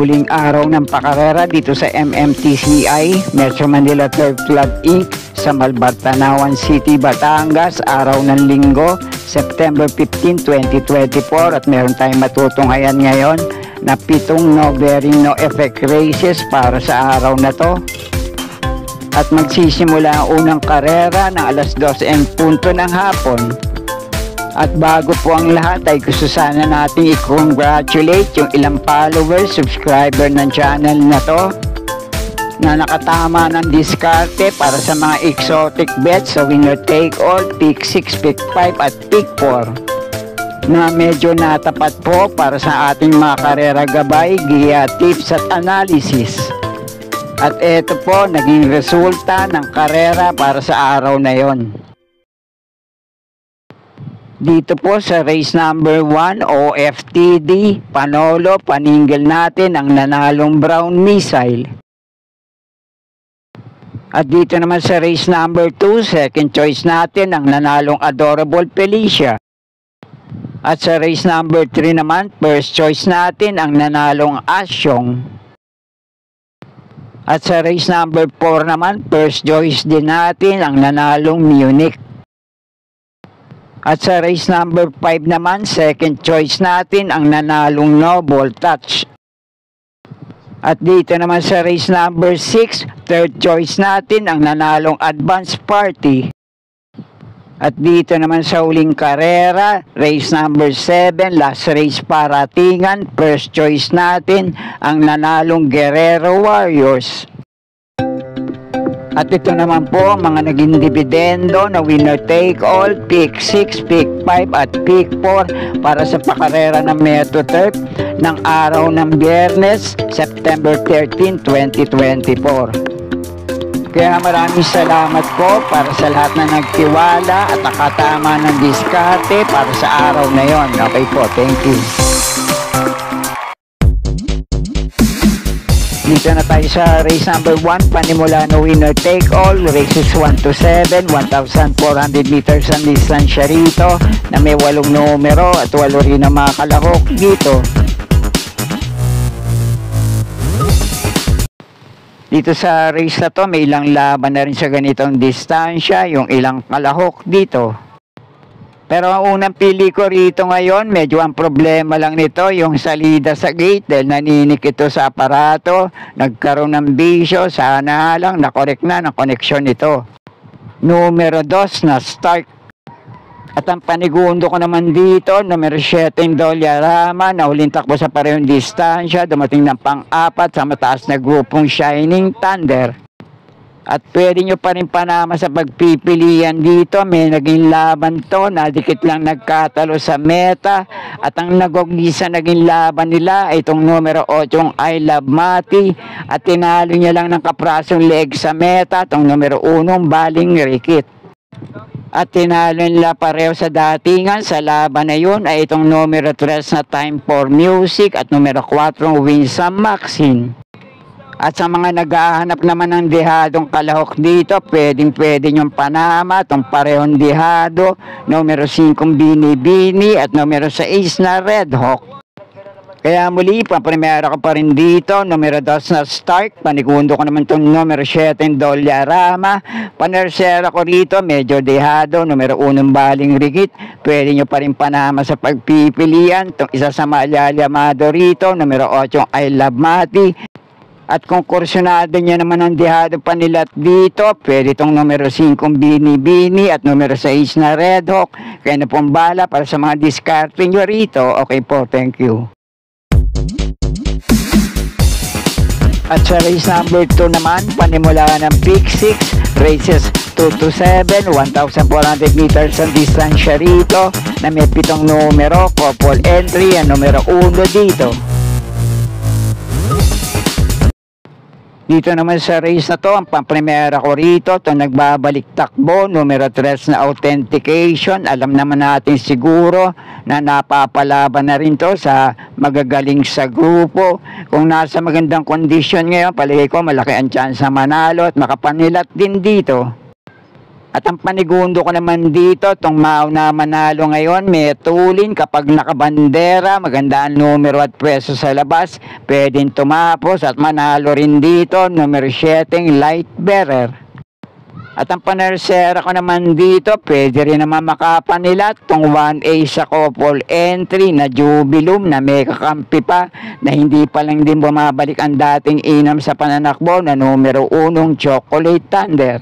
huling araw ng pakarera dito sa MMTCI, Metro Manila Turf Club Inc. sa Malbartanawan City, Batangas, araw ng Linggo, September 15, 2024 at meron tayong matutunghayan ngayon na 7 no bearing no effect races para sa araw na to. At magsisimula ang unang karera ng alas 12:00 ng hapon. At bago po ang lahat ay gusto sana natin i-congratulate yung ilang followers, subscriber ng channel na to na nakatama ng diskarte para sa mga exotic bets sa winner take all, pick 6, pick 5 at pick 4 na medyo natapat po para sa ating mga karera gabay, giya, tips at analysis. At ito po naging resulta ng karera para sa araw na yon. Dito po sa race number 1 o FTD, Panolo, paningil natin ang nanalong Brown Missile. At dito naman sa race number 2, second choice natin ang nanalong Adorable Felicia. At sa race number 3 naman, first choice natin ang nanalong Asyong. At sa race number 4 naman, first choice din natin ang nanalong Munich. At sa race number 5 naman, second choice natin ang nanalong Noble Touch. At dito naman sa race number 6, third choice natin ang nanalong Advance Party. At dito naman sa huling karera, race number 7, last race paratingan, first choice natin ang nanalong Guerrero Warriors. At ito naman po ang mga naging dividendo na winner take all, pick 6, pick 5 at pick 4 para sa pakarera ng Metro Turf ng araw ng Biyernes, September 13, 2024. Kaya maraming salamat po para sa lahat na nagtiwala at nakatama ng diskarte para sa araw na yon. Okay po, thank you. Dito na tayo sa race number 1, panimula na winner take all, races 1 to 7, 1,400 meters ang distansya rito na may 8 numero at 8 rin ang mga kalahok dito. Dito sa race na to, may ilang laban na rin sa ganitong distansya, yung ilang kalahok dito. Pero ang unang pili ko rito ngayon, medyo ang problema lang nito, yung salida sa gate dahil naninik ito sa aparato, nagkaroon ng bisyo, sana lang nakorek na ng koneksyon nito. Numero 2 na start. At ang panigundo ko naman dito, numero 7 Dollarama, na huling takbo sa parehong distansya, dumating ng pang-4 sa mataas na grupong Shining Thunder. At pwede nyo pa rin panama sa pagpipilian dito. May naging laban to. Nadikit lang nagkatalo sa meta. At ang nagugisa naging laban nila ay itong numero 8 I Love Mati. At tinalo niya lang ng kaprasong leg sa meta. Itong numero 1 Baling Rikit. At tinalo nila pareho sa datingan. Sa laban na yun ay itong numero 3 na Time for Music. At numero 4 Winsome Maxine. At sa mga naghahanap naman ng dihadong kalahok dito, pwede nyong panama itong parehong dihado, numero 5 Bini Bini at numero 6 na Red Hawk. Kaya muli, paprimera ko pa rin dito, numero 2 na Stark, panigundo ko naman itong numero 7 Dollarama, panersera ko rito, medyo dihado, numero 1 Baling Rigit, pwede nyo pa rin panama sa pagpipilian, itong isa sa malyalyamado rito, numero 8 I Love Mati. At kung kursyonado niya naman ang dihado pa nila dito, pwede itong numero 5 Bini Bini at numero 6 na Red Hawk. Kaya na pong bala para sa mga diskarte nyo rito. Okay po, thank you. At sa race number 2 naman, panimula ng pick 6, races 2 to 7, 1,400 meters ang distansya rito na may 7 numero, couple entry, ang numero 1 dito. Dito naman sa race na to, ang pamprimera ko rito, itong nagbabalik takbo, numero 3 na Authentication. Alam naman natin siguro na napapalaban na rin to sa magagaling sa grupo. Kung nasa magandang kondisyon ngayon, palagay ko malaki ang chance na manalo at makapanilat din dito. At ang panigundo ko naman dito, itong mauna manalo ngayon, Metulin kapag nakabandera, maganda ang numero at pwesto sa labas, pwedeng tumapos at manalo rin dito, numero 7, Light Bearer. At ang panersera ko naman dito, pwede rin naman makapanila itong 1A sa couple entry na Jubilum na may kakampi pa na hindi pa lang din bumabalik ang dating inam sa pananakbo na numero 1, Chocolate Thunder.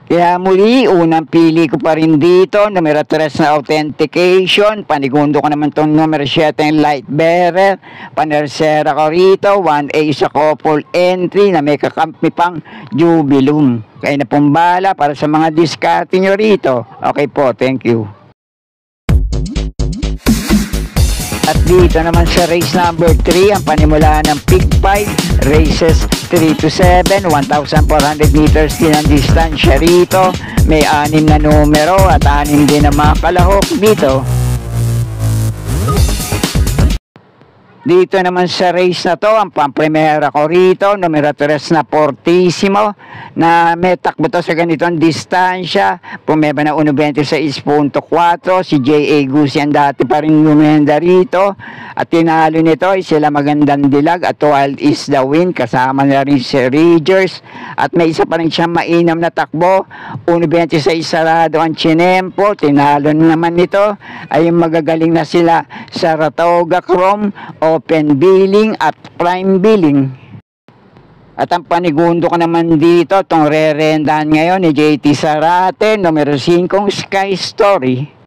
Kaya muli, unang pili ko pa rin dito, numero 3 na Authentication, panigundo ko naman itong numero 7 Light Bearer, panersera ko rito, 1A sa couple entry na may kakampi pang Jubilum. Kaya na pong bala para sa mga diskarte nyo rito. Okay po, thank you. At dito naman sa race number 3, ang panimulaan ng Pick 5, races 3 to 7, 1,400 meters din ang distansya rito. May 6 na numero at 6 din ang mga kalahok dito. Dito naman sa race na to, ang pamprimera ko rito, numero 3 na Fortissimo, na may takbo to sa ganitong distansya. Pumeba na 1.26.4, si J.A. Gusian dati pa rin lumenda rito. At tinalo nito ay sila Magandang Dilag at Wild is the Wind, kasama na rin si Rangers. At may isa pa rin siyang mainam na takbo, 1.26 sarado ang Chinempo. Tinalo naman nito ay yung magagaling na sila Saratoga Chrome, Open Billing at Prime Billing. At ang panigundo ko naman dito, itong re-rendahan ngayon ni JT Sarate, numero 5, Sky Story.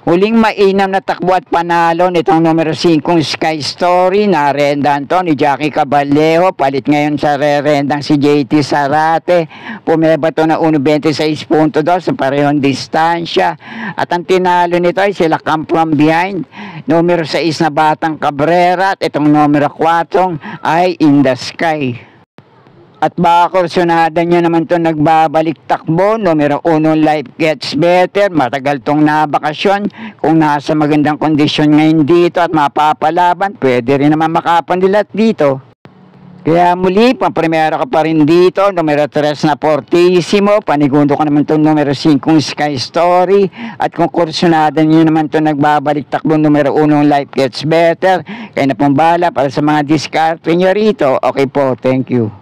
Huling mainam na takbo at panalo nitong numero 5 Sky Story, na rendahan to ni Jackie Cabalejo, palit ngayon sa re-rendang si JT Sarate. Pumeba to na 1.26.2 sa parehong distansya. At ang tinalo nito ay sila Come From Behind, numero 6 na Batang Cabrera, at itong numero 4 ay In the Sky. At baka kursunada nyo naman ito nagbabalik takbo, numero 1 Life Gets Better, matagal tong nabakasyon. Kung nasa magandang kondisyon ngayon dito at mapapalaban, pwede rin naman makapandilat dito. Kaya muli, pamprimera ka pa rin dito, numero 3 na Fortissimo, panigundo ko naman itong numero 5 Sky Story. At kung kursunada nyo naman ito nagbabalik takbo, numero 1 Life Gets Better, kaya na pong bala para sa mga diskarte nyo rito. Okay po, thank you.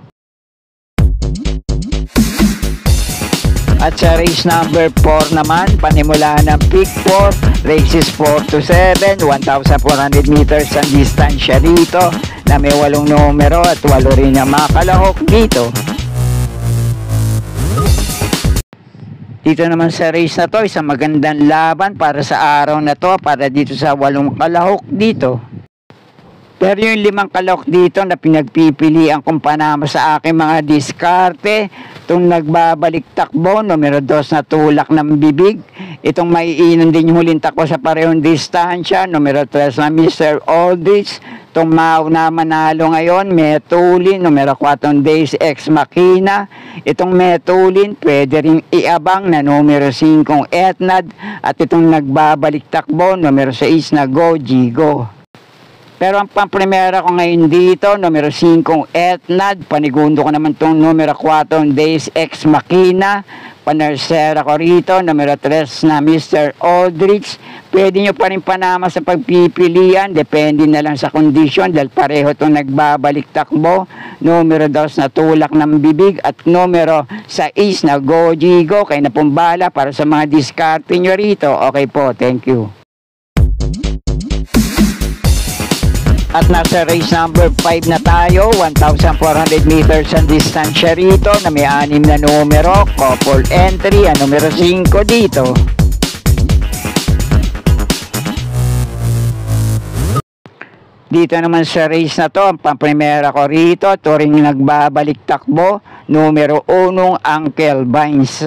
At sa race number 4 naman, panimula ng Pick 4, races 4 to 7, 1,400 meters ang distansya dito, na may 8 numero at 8 rin ang mga kalahok dito. Dito naman sa race na to, isang magandang laban para sa araw na to, para dito sa 8 kalahok dito. Pero yung 5 kalahok dito na pinagpipilian kong panama sa aking mga diskarte, itong nagbabalik takbo, numero 2 na Tulak ng Bibig. Itong maiinan din yung huling takbo sa parehong distansya, numero 3 na Mr. Aldrich. Itong mauna manalo ngayon, Metulin, numero 4 Days Ex Machina. Itong Metulin, pwede rin iabang na numero 5 Etnad. At itong nagbabalik takbo, numero 6 na Go Gigo. Pero ang pamprimera ko ngayon dito, numero 5 Etnad, panigundo ko naman itong numero 4 Days Ex Machina, panersera ko rito, numero 3 na Mr. Aldrich. Pwede nyo pa rin panama sa pagpipilian, depende na lang sa kondisyon, dahil pareho itong nagbabalik takbo, numero 2 na Tulak ng Bibig, at numero 6 na Go Gigo, kaya na pong bala para sa mga diskarte nyo rito. Okay po, thank you. At nasa race number 5 na tayo, 1,400 meters ang distansya rito, na may 6 na numero, couple entry, ang numero 5 dito. Dito naman sa race na to, ang pamprimera ko rito, ito rin nagbabalik takbo, numero 1 Uncle Vines.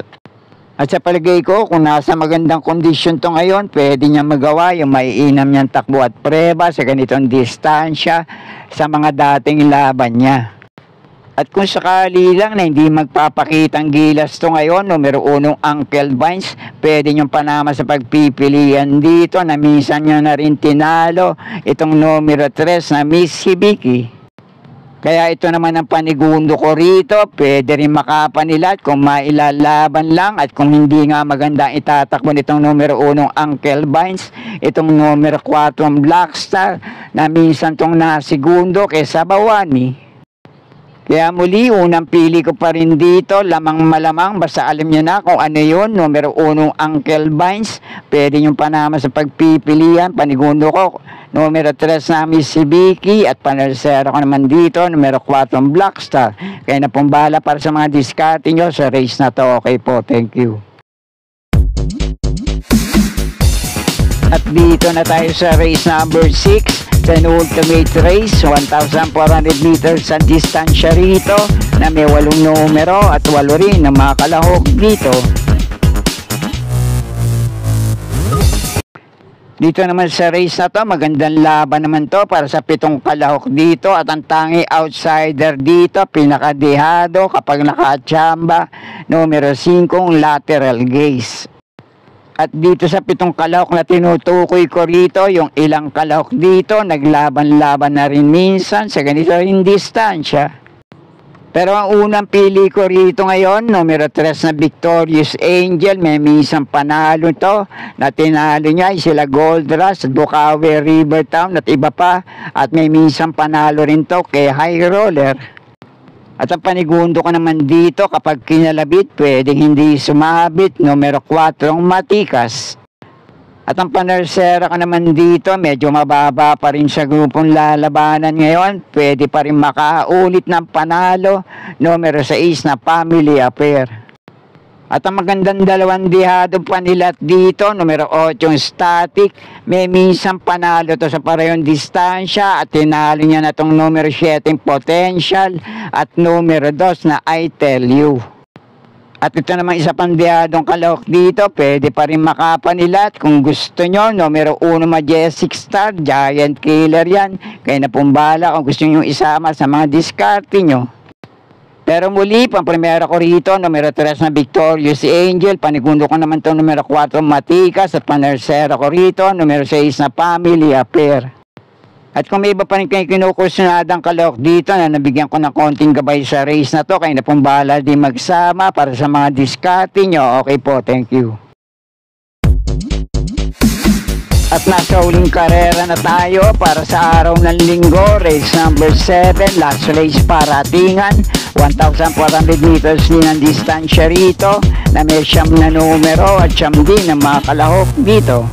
At sa palagay ko, kung nasa magandang kondisyon to ngayon, pwede niya magawa yung maiinam niyang takbo at preba sa ganitong distansya sa mga dating laban niya. At kung sakali lang na hindi magpapakitang gilas to ngayon, numero 1 Uncle Vines, pwede niyong panama sa pagpipilian dito na minsan niyo na rin tinalo itong numero 3 na Miss Hibiki. Kaya ito naman ang panigundo ko rito, pwede rin makapanilat kung mailalaban lang at kung hindi nga maganda itatakbo nitong numero 1 Uncle Vines, itong numero 4 Blackstar na minsan tong nasigundo kaysa Bawani. Kaya muli, unang pili ko pa rin dito, lamang malamang, basta alam nyo na kung ano yun, numero 1 Uncle Vines, pwede nyo panama sa pagpipilian, panigundo ko, numero 3 namin si Vicky, at panalsero ko naman dito, numero 4 Blackstar. Kaya na pong bahala para sa mga diskarte nyo sa race na to. Okay po, thank you. At dito na tayo sa race number 6. Penultimate race, 1,400 meters ang distansya rito na may 8 numero at 8 rin na mga kalahok dito. Dito naman sa race na to, magandang laban naman to para sa 7 kalahok dito at ang tangi outsider dito, pinakadehado kapag nakachamba, numero 5 lateral gaze. At dito sa 7 kalahok na tinutukoy ko rito, yung ilang kalahok dito, naglaban-laban na rin minsan sa ganito rin distansya. Pero ang unang pili ko rito ngayon, numero 3 na Victorious Angel, may minsan panalo to, na tinalo niya ay sila Gold Rush, Bukawi, Rivertown at iba pa, at may minsan panalo rin to kay High Roller. At ang panigundo ko naman dito, kapag kinalabit, pwedeng hindi sumabit, numero 4 Matikas. At ang panersera ko naman dito, medyo mababa pa rin sa grupong lalabanan ngayon, pwede pa rin makaulit ng panalo, numero 6 na Family Affair. At ang magandang dalawang dihado panilat dito, numero 8 Static, may minsan panalo to sa parehong distansya at tinalo niya na itong numero 7 Potential at numero 2 na I Tell You. At ito naman isa pang dihadong kalahok dito, pwede pa rin makapanilat kung gusto nyo, numero 1 Majestic Star, Giant Killer yan, kaya na pumbala kung gusto nyo isama sa mga diskarte nyo. Pero muli, pang-primera ko rito, numero 3 na Victorious Angel, panigundo ko naman ito, numero 4 Matikas, at panersera ko rito, numero 6 na Family Affair. At kung may iba pa rin kayo kinukusunadang kalahok dito na nabigyan ko ng konting gabay sa race na to, kayo na pong bahala din magsama para sa mga diskarte nyo. Okay po, thank you. At nasa uling karera na tayo para sa araw ng linggo, race number 7, last race paratingan, 1,400 meters din ang distansya rito na may 9 na numero at 9 din ang mga kalahok dito.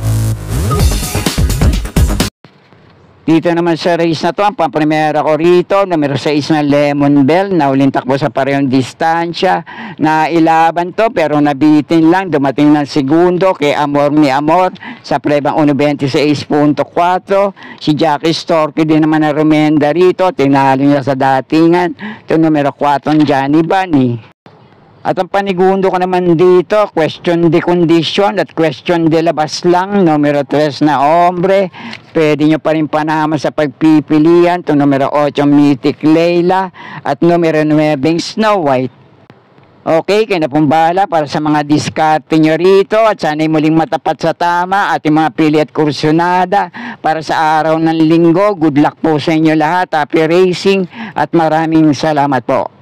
Dito naman sa race na to, ang pang-primera ko rito, numero 6 na Lemon Bell, na uling takbo sa parehong distansya, na ilaban to pero nabitin lang, dumating ng segundo kay Amor ni Amor sa prebang 1.26.4. Si Jackie Storky din naman na rumenda rito, tinalo niya sa datingan, ito numero 4 Johnny Bunny. At ang panigundo ko naman dito, question de condition at question de labas lang, numero 3 na Ombre. Pwede nyo pa rin panama sa pagpipilian, ito numero 8 Mythic Layla at numero 9 Snow White. Okay, kayo na pong bahala para sa mga diskarte nyo rito at sana'y muling matapat sa tama at yung mga pili at kursunada para sa araw ng linggo. Good luck po sa inyo lahat, happy racing at maraming salamat po.